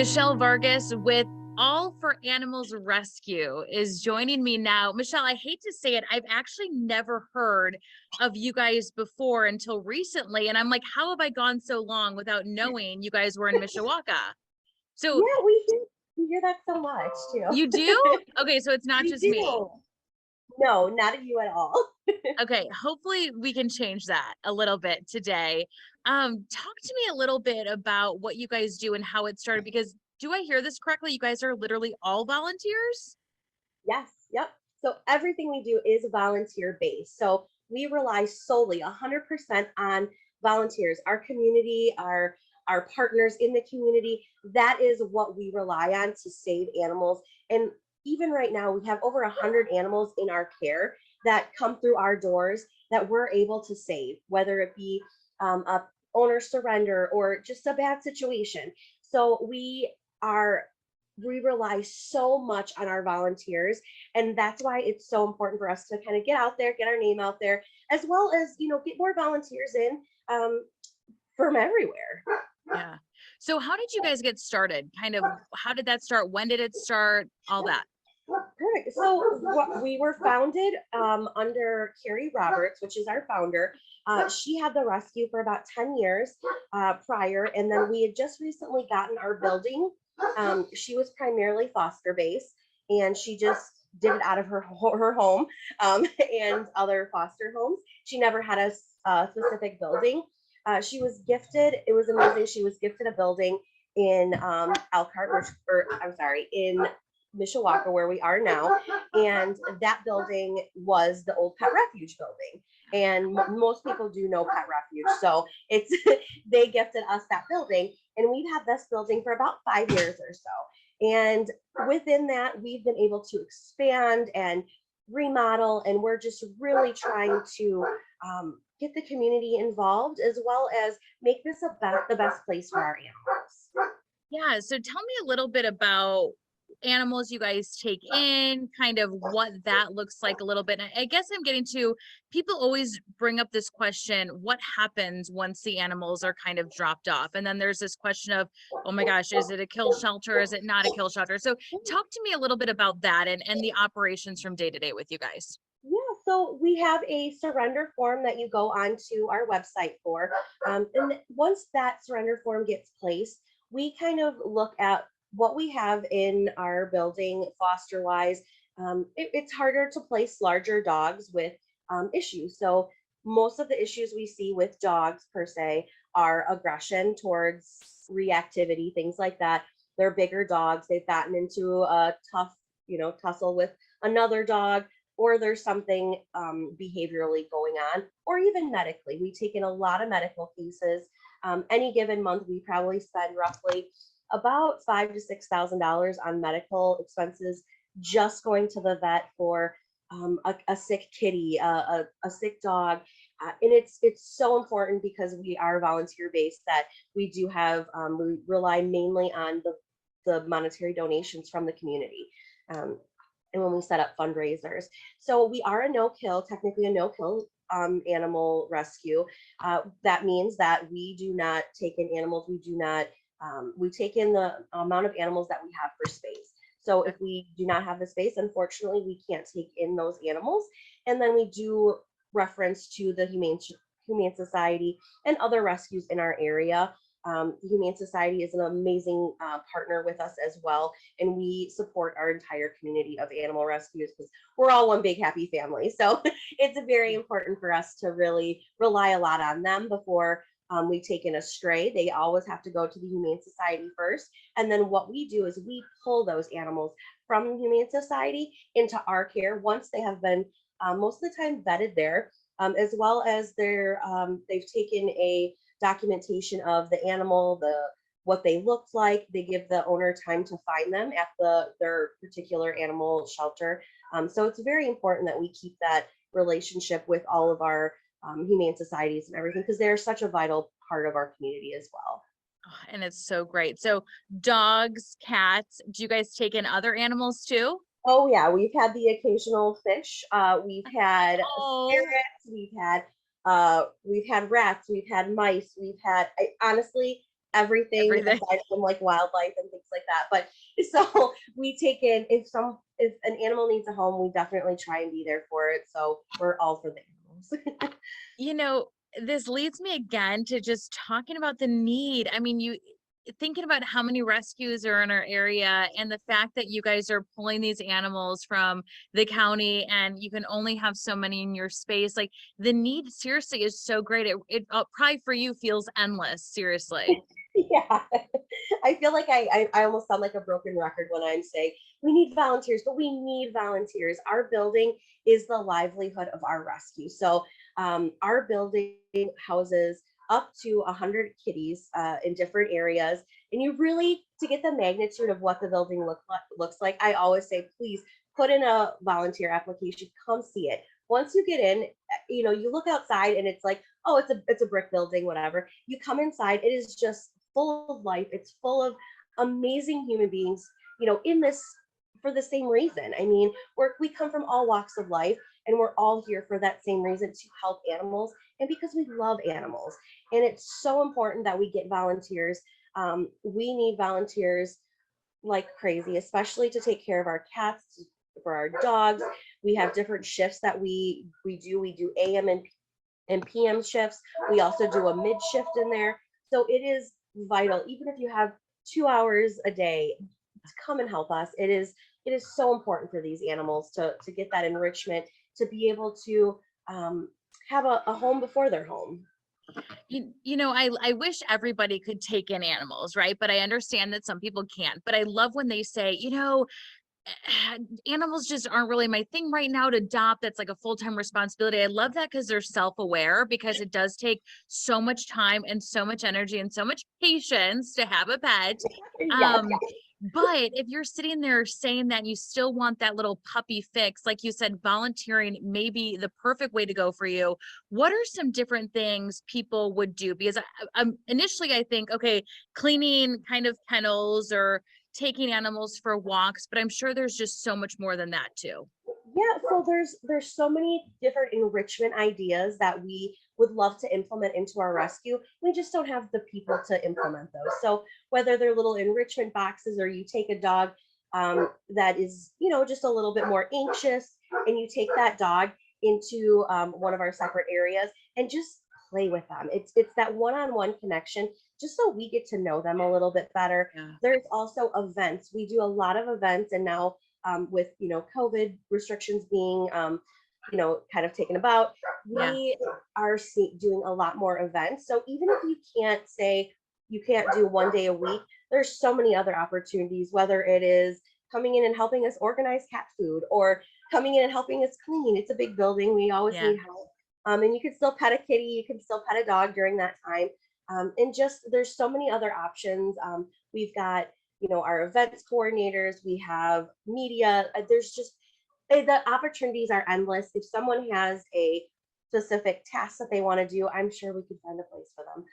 Michelle Vargas with All for Animals Rescue is joining me now. Michelle, I hate to say it, I've actually never heard of you guys before until recently. And I'm like, how have I gone so long without knowing you guys were in Mishawaka? So Yeah, we hear that so much too. you do? Okay, so it's not We just me. do. No, not you at all. Okay, hopefully we can change that a little bit today. Talk to me a little bit about what you guys do and how it started, because do I hear this correctly? You guys are literally all volunteers? Yes, yep. So everything we do is volunteer based. So we rely solely 100% on volunteers, our community, our partners in the community. That is what we rely on to save animals. And even right now, we have over 100 animals in our care that come through our doors that we're able to save, whether it be a owner surrender or just a bad situation. So are we rely so much on our volunteers, and that's why it's so important for us to kind of get out there, get our name out there, as well as get more volunteers in from everywhere. Yeah. So how did you guys get started? Kind of, how did that start? When did it start? All that. Perfect. So we were founded under Carrie Roberts, which is our founder. She had the rescue for about 10 years prior, and then we had just recently gotten our building. She was primarily foster based, and she just did it out of her home and other foster homes. She never had a specific building. She was gifted. It was amazing. She was gifted a building in Elkhart, or I'm sorry, in Mishawaka, where we are now. And that building was the old Pet Refuge building. And most people do know Pet Refuge. So it's they gifted us that building. And we've had this building for about 5 years or so. And within that, we've been able to expand and remodel. And we're just really trying to get the community involved, as well as make this the best place for our animals. Yeah. So tell me a little bit about animals you guys take in, kind of what that looks like a little bit. And I guess I'm getting to, people always bring up this question, what happens once the animals are kind of dropped off? And then there's this question of, oh my gosh, is it a kill shelter? Is it not a kill shelter? So talk to me a little bit about that and the operations from day to day with you guys. Yeah, so we have a surrender form that you go onto our website for. And once that surrender form gets placed, we kind of look at what we have in our building foster wise. It's harder to place larger dogs with issues. So most of the issues we see with dogs per se are aggression towards reactivity, things like that. They're bigger dogs. They've gotten into a tough, tussle with another dog, or there's something behaviorally going on, or even medically. We take in a lot of medical cases. Any given month, we probably spend roughly about $5,000 to $6,000 on medical expenses, just going to the vet for a sick kitty, a sick dog. And it's so important, because we are volunteer based, that we do have we rely mainly on the monetary donations from the community. And when we set up fundraisers. So we are technically a no-kill animal rescue. That means that we do not take in animals. We take in the amount of animals that we have for space. So if we do not have the space, unfortunately, we can't take in those animals. And then we do reference to the Humane Society and other rescues in our area. The Humane Society is an amazing partner with us as well, and we support our entire community of animal rescues, because we're all one big happy family. So it's very important for us to really rely a lot on them before we take in a stray. They always have to go to the Humane Society first, and then what we do is we pull those animals from the Humane Society into our care once they have been most of the time vetted there, as well as they've taken a documentation of the animal, what they looked like. They give the owner time to find them at their particular animal shelter. So it's very important that we keep that relationship with all of our humane societies and everything, because they're such a vital part of our community as well. Oh, and it's so great. So dogs, cats, do you guys take in other animals too? Oh yeah, we've had the occasional fish. We've had Oh, ferrets. We've had rats. We've had mice. Honestly, everything Everything. aside from like wildlife and things like that. But so we take in, if an animal needs a home, we definitely try and be there for it. So we're all for the animals. You know, this leads me again to just talking about the need. I mean, you thinking about how many rescues are in our area and the fact that you guys are pulling these animals from the county and you can only have so many in your space. Like the need seriously is so great. It probably for you feels endless, seriously. Yeah. I feel like I almost sound like a broken record when I'm saying we need volunteers, but we need volunteers. Our building is the livelihood of our rescue. So our building houses up to 100 kitties in different areas. And you really, to get the magnitude of what the building looks like, I always say, please put in a volunteer application, come see it. Once you get in, you look outside and it's like, oh, it's a brick building, whatever. You come inside, it is just full of life. It's full of amazing human beings, in this for the same reason. I mean, we come from all walks of life and we're all here for that same reason, to help animals and because we love animals. And it's so important that we get volunteers. We need volunteers like crazy, especially to take care of our cats, for our dogs. We have different shifts that we do. We do AM and PM shifts. We also do a mid shift in there. So it is vital, even if you have 2 hours a day, to come and help us. It is so important for these animals to get that enrichment, to be able to um, have a home before their home. I wish everybody could take in animals, right? But I understand that some people can't. But I love when they say, animals just aren't really my thing right now to adopt. That's like a full-time responsibility. I love that because they're self-aware, because it does take so much time and so much energy and so much patience to have a pet. Yes. Um, but if you're sitting there saying that you still want that little puppy fix, like you said, volunteering may be the perfect way to go for you. What are some different things people would do? Because initially I think, okay, cleaning kind of kennels or taking animals for walks, but I'm sure there's just so much more than that too. Yeah, so there's so many different enrichment ideas that we would love to implement into our rescue. We just don't have the people to implement those. So whether they're little enrichment boxes, or you take a dog that is, just a little bit more anxious, and you take that dog into one of our separate areas and just play with them. It's that one-on-one connection, just so we get to know them a little bit better. Yeah. There's also events. We do a lot of events, and now with COVID restrictions being kind of taken about, Yeah. we are doing a lot more events. So even if you can't do one day a week, there's so many other opportunities, whether it is coming in and helping us organize cat food, or coming in and helping us clean. It's a big building, we always Yeah. need help. And you can still pet a kitty, you can still pet a dog during that time. And just there's so many other options. We've got our events coordinators, we have media. There's just the opportunities are endless. If someone has a specific task that they want to do, I'm sure we could find a place for them.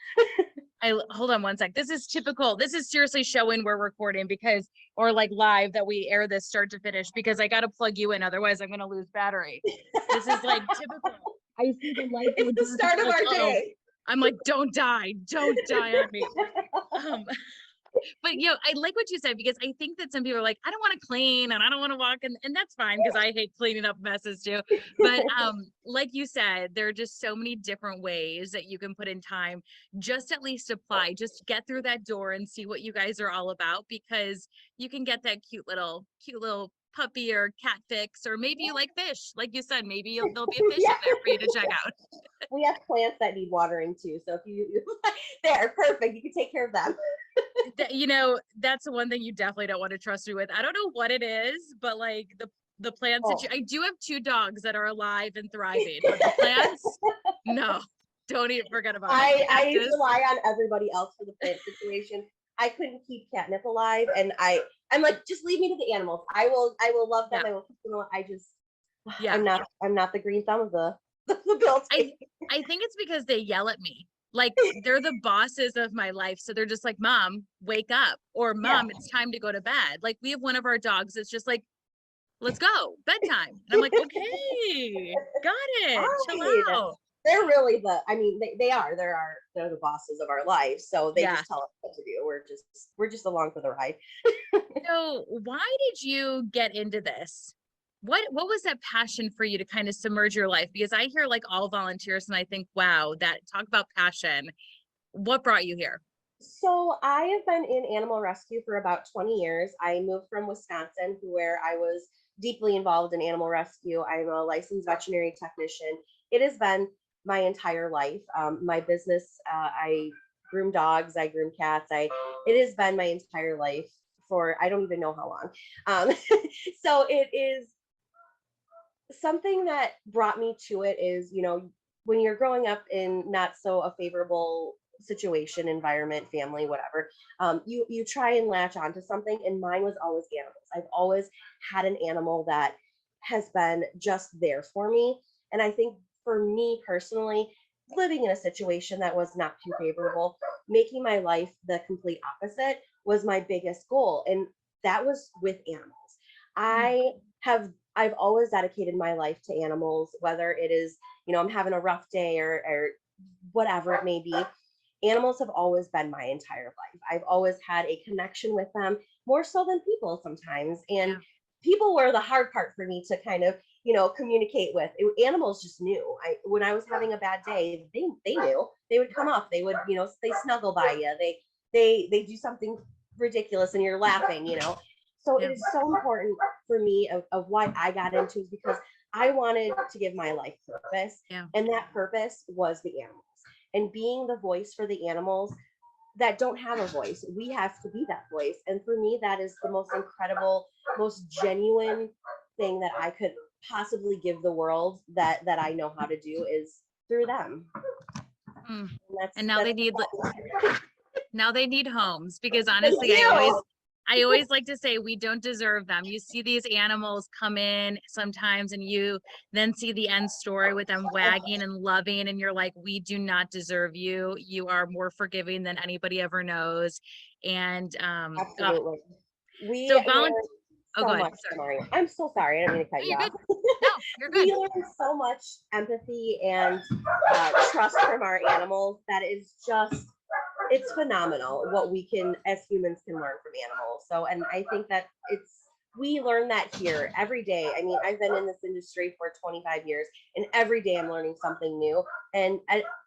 I hold on one sec. This is typical. This is seriously showing we're recording, because, or like live, that we air this start to finish, because I got to plug you in. Otherwise I'm going to lose battery. This is like typical. I see the light go It's the dark. start I'm of like, our oh, day. I'm like, don't die on me. Um, but I like what you said, because I think that some people are like, I don't want to clean and I don't want to walk, and that's fine, because I hate cleaning up messes too. But like you said, there are just so many different ways that you can put in time. Just at least apply, just get through that door and see what you guys are all about, because you can get that cute little puppy or cat fix, or maybe you like fish, like you said, maybe there'll be a fish Yeah. in there for you to check out. We have plants that need watering too. So if you they're perfect, you can take care of them. That's the one thing you definitely don't want to trust me with. I don't know what it is, but like the plants Oh. I do have two dogs that are alive and thriving, but the plants, no, don't even forget about it. I Cactus, rely on everybody else for the plant situation. I couldn't keep catnip alive, and I'm like, just leave me to the animals. I will love them. yeah, I will keep them. yeah. I'm not the green thumb of the building. I think it's because they yell at me. Like they're the bosses of my life. So they're just like, Mom, wake up, or Yeah. Mom, it's time to go to bed. Like we have one of our dogs that's just like, let's go, bedtime. And I'm like, okay, got it. Chill Fine. out. They're really I mean, they're the bosses of our lives. So they Yeah. just tell us what to do. We're just along for the ride. So why did you get into this? What was that passion for you to kind of submerge your life? Because I hear like all volunteers and I think, wow, that talk about passion. What brought you here? So I have been in animal rescue for about 20 years. I moved from Wisconsin, where I was deeply involved in animal rescue. I'm a licensed veterinary technician. It has been my entire life. My business, I groom dogs, I groom cats. It has been my entire life for I don't even know how long. Um, so it is something that brought me to it is, when you're growing up in not so a favorable situation, environment, family, whatever, you try and latch onto something. And mine was always animals. I've always had an animal that has been just there for me. And I think for me personally, living in a situation that was not too favorable, making my life the complete opposite was my biggest goal. And that was with animals. Mm, I have I've always dedicated my life to animals, whether it is, I'm having a rough day or whatever it may be. Animals have always been my entire life. I've always had a connection with them more so than people sometimes. And yeah. people were the hard part for me to kind of, communicate with. Animals just knew. When I was having a bad day, they knew. They would come up. They would, they snuggle by you. They do something ridiculous and you're laughing. So it Yeah. is so important for me of why I got into is because I wanted to give my life purpose. Yeah. And that purpose was the animals and being the voice for the animals that don't have a voice. We have to be that voice. And for me, that is the most incredible, most genuine thing that I could possibly give the world that I know how to do is through them. Mm. And And that's now they need homes because they honestly, do. I always like to say we don't deserve them. You see these animals come in sometimes and you then see the end story with them wagging and loving and you're like, we do not deserve you. You are more forgiving than anybody ever knows. And Absolutely. We so learn oh, go so ahead. much Sorry. from I'm so sorry. I didn't mean to cut Oh, you you're off. good. No, you're good. We learn so much empathy and trust from our animals that is just it's phenomenal what we can as humans can learn from animals. So and I think that we learn that here every day. I mean, I've been in this industry for 25 years and every day I'm learning something new and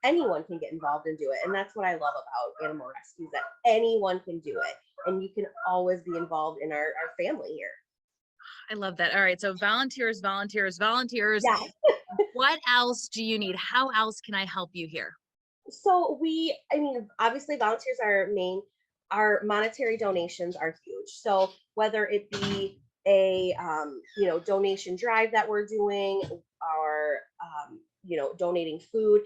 anyone can get involved and do it. And that's what I love about animal rescues, that anyone can do it and you can always be involved in our family here. I love that. All right. So volunteers, volunteers, volunteers. Yeah. What else do you need? How else can I help you here? So I mean, obviously volunteers are our monetary donations are huge. So whether it be a, donation drive that we're doing or, donating food,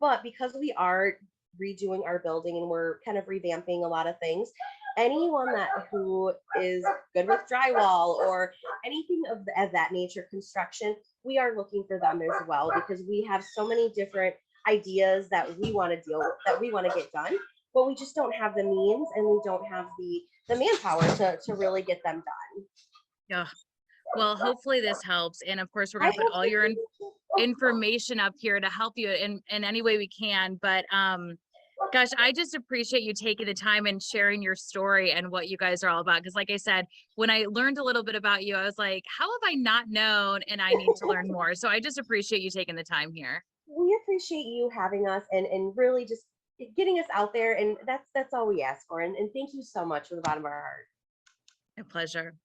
but because we are redoing our building and we're kind of revamping a lot of things, anyone who is good with drywall or anything of that nature, construction, we are looking for them as well because we have so many different ideas that we want to that we want to get done, but we just don't have the means and we don't have the manpower to really get them done. Yeah. Well, hopefully this helps. And of course, we're I going to put hope all so your too. information up here to help you in any way we can. But gosh, I just appreciate you taking the time and sharing your story and what you guys are all about. Because like I said, when I learned a little bit about you, I was like, how have I not known? And I need to learn more. So I just appreciate you taking the time here. We appreciate you having us and really just getting us out there, and that's all we ask for, and thank you so much from the bottom of our heart. My pleasure.